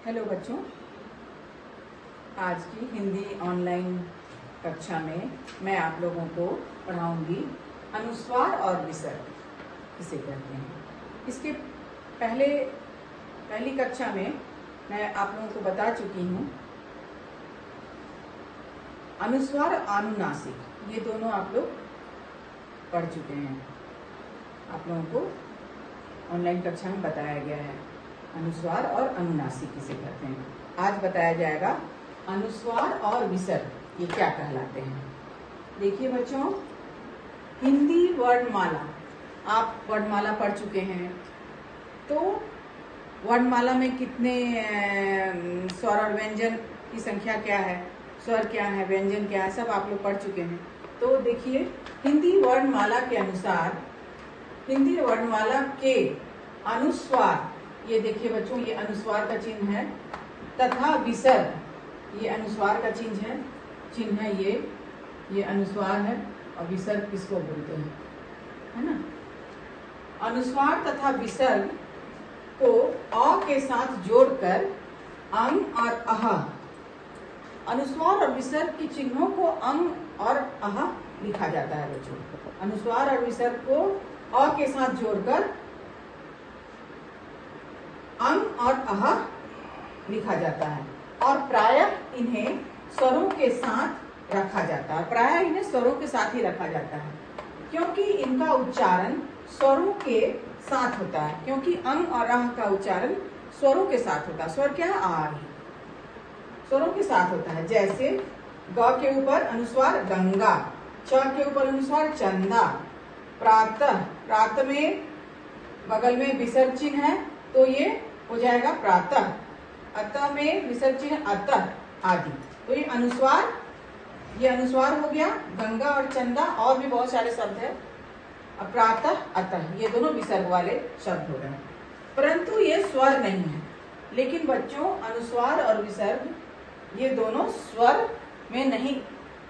Hello बच्चों, आज की हिंदी ऑनलाइन कक्षा में मैं आप लोगों को पढ़ाऊंगी अनुस्वार और विसर्ग किसे कहते हैं। इसके पहली कक्षा में मैं आप लोगों को बता चुकी हूँ अनुस्वार और अनुनासिक, ये दोनों आप लोग पढ़ चुके हैं। आप लोगों को ऑनलाइन कक्षा में बताया गया है अनुस्वार और अनुनासिक किसे कहते हैं। आज बताया जाएगा अनुस्वार और विसर्ग ये क्या कहलाते हैं। देखिए बच्चों, हिंदी वर्णमाला, आप वर्णमाला पढ़ चुके हैं, तो वर्णमाला में कितने स्वर और व्यंजन की संख्या क्या है, स्वर क्या है, व्यंजन क्या है, सब आप लोग पढ़ चुके हैं। तो देखिए, हिंदी वर्णमाला के अनुसार, हिंदी वर्णमाला के अनुस्वार, ये देखिए बच्चों, ये अनुस्वार का चिन्ह है, तथा विसर्ग, ये अनुस्वार का चिन्ह है, ये अनुस्वार है, और विसर्ग किसको बोलते हैं, है ना। अनुस्वार तथा विसर्ग को अ के साथ जोड़कर अंग और अह, अनुस्वार और विसर्ग की चिन्हों को अंग और अह लिखा जाता है बच्चों। अनुस्वार और विसर्ग को अ के साथ जोड़कर अंग और अह लिखा जाता है, और प्रायः इन्हें स्वरों के साथ रखा जाता है। प्रायः इन्हें स्वरों के साथ ही रखा जाता है, क्योंकि इनका उच्चारण स्वरों के साथ होता है। क्योंकि अंग और अह का उच्चारण स्वरों के साथ होता है। स्वर क्या है? आ ही स्वरों के साथ होता है। जैसे ग के ऊपर अनुस्वार गंगा, च के ऊपर अनुस्वार चंदा, प्रातः, प्रातः में बगल में विसर्ग चिन्ह है तो ये हो जाएगा प्रातः, अतः में विसर्ग चिन्ह अतः आदि। तो ये अनुस्वार हो गया। गंगा और चंदा और भी बहुत सारे शब्द है। प्रातः, अतः, ये दोनों विसर्ग वाले शब्द हो गए, परंतु ये स्वर नहीं है। लेकिन बच्चों, अनुस्वार और विसर्ग ये दोनों स्वर में नहीं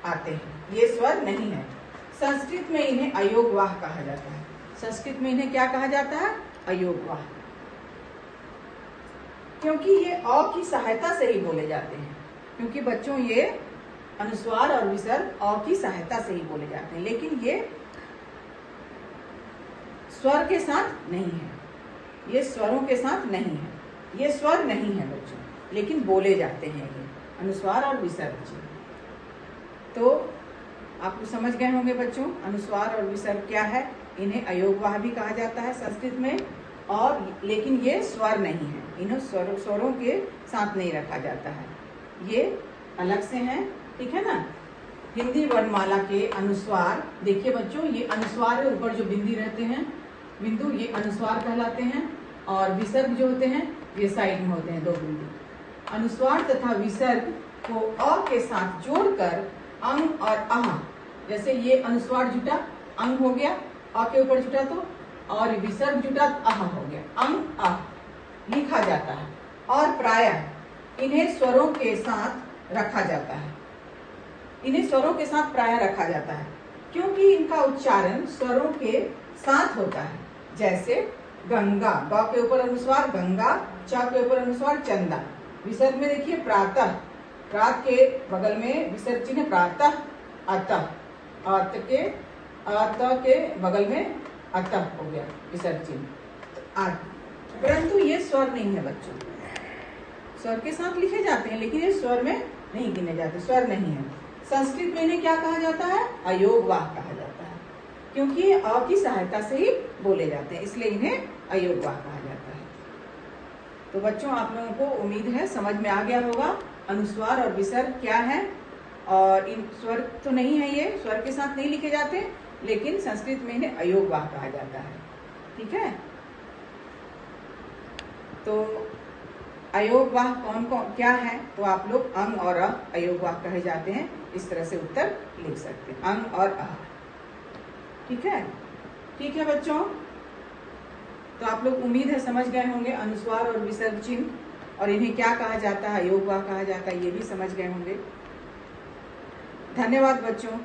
आते हैं, ये स्वर नहीं है। संस्कृत में इन्हें अयोगवाह कहा जाता है। संस्कृत में इन्हें क्या कहा जाता है? अयोगवाह, क्योंकि ये अ की सहायता से ही बोले जाते हैं। क्योंकि बच्चों, ये अनुस्वार और विसर्ग अ की सहायता से ही बोले जाते हैं, लेकिन ये स्वर के साथ नहीं है, ये स्वरों के साथ नहीं है, ये स्वर नहीं है बच्चों, लेकिन बोले जाते हैं ये अनुस्वार और विसर्ग जी। तो आप समझ गए होंगे बच्चों, अनुस्वार और विसर्ग क्या है। इन्हें अयोगवाह भी कहा जाता है संस्कृत में, और लेकिन ये स्वर नहीं है, इन्हें स्वरों के साथ नहीं रखा जाता है, ये अलग से हैं, ठीक है ना। हिंदी वर्णमाला के अनुस्वार, देखिए बच्चों, ये अनुस्वार है, ऊपर जो बिंदी रहते हैं, बिंदु, ये अनुस्वार कहलाते हैं, और विसर्ग जो होते हैं ये साइड में होते हैं, दो बिंदु। अनुस्वार तथा विसर्ग को अ के साथ जोड़कर अंग और अह, जैसे ये अनुस्वार जुटा अंग हो गया, अ के ऊपर जुटा तो, और विसर्ग जुटा अह हो गया, अंग अह लिखा जाता है। और प्रायः इन्हें स्वरों के साथ रखा जाता है, इन्हें स्वरों के साथ प्रायः रखा जाता है, क्योंकि इनका उच्चारण स्वरों के साथ होता है। जैसे गंगा, ग के ऊपर अनुस्वार गंगा, च के ऊपर अनुस्वार चंदा। विसर्ग में देखिए प्रातः, प्रात के बगल में विसर्ग चिन्ह प्रातः, अतः, अत के बगल में अतः हो गया विसर्ग चिन्ह आदि। परंतु ये स्वर नहीं है बच्चों, स्वर के साथ लिखे जाते हैं, लेकिन ये स्वर में नहीं गिने जाते, स्वर नहीं है। संस्कृत में इन्हें क्या कहा जाता है? अयोगवाह कहा जाता है, क्योंकि ये अ की सहायता से ही बोले जाते हैं, इसलिए इन्हें अयोगवाह कहा जाता है। तो बच्चों, आप लोगों को उम्मीद है समझ में आ गया होगा अनुस्वार और विसर्ग क्या है। और इन स्वर तो नहीं है, ये स्वर के साथ नहीं लिखे जाते, लेकिन संस्कृत में इन्हें अयोगवाह कहा जाता है, ठीक है। तो अयोगवाह कौन कौन क्या है, तो आप लोग अंग और अ अयोगवाह कहे जाते हैं, इस तरह से उत्तर लिख सकते हैं, अंग और अ, ठीक है। ठीक है बच्चों, तो आप लोग उम्मीद है समझ गए होंगे अनुस्वार और विसर्ग चिन्ह, और इन्हें क्या कहा जाता है, अयोगवाह कहा जाता है, ये भी समझ गए होंगे। धन्यवाद बच्चों।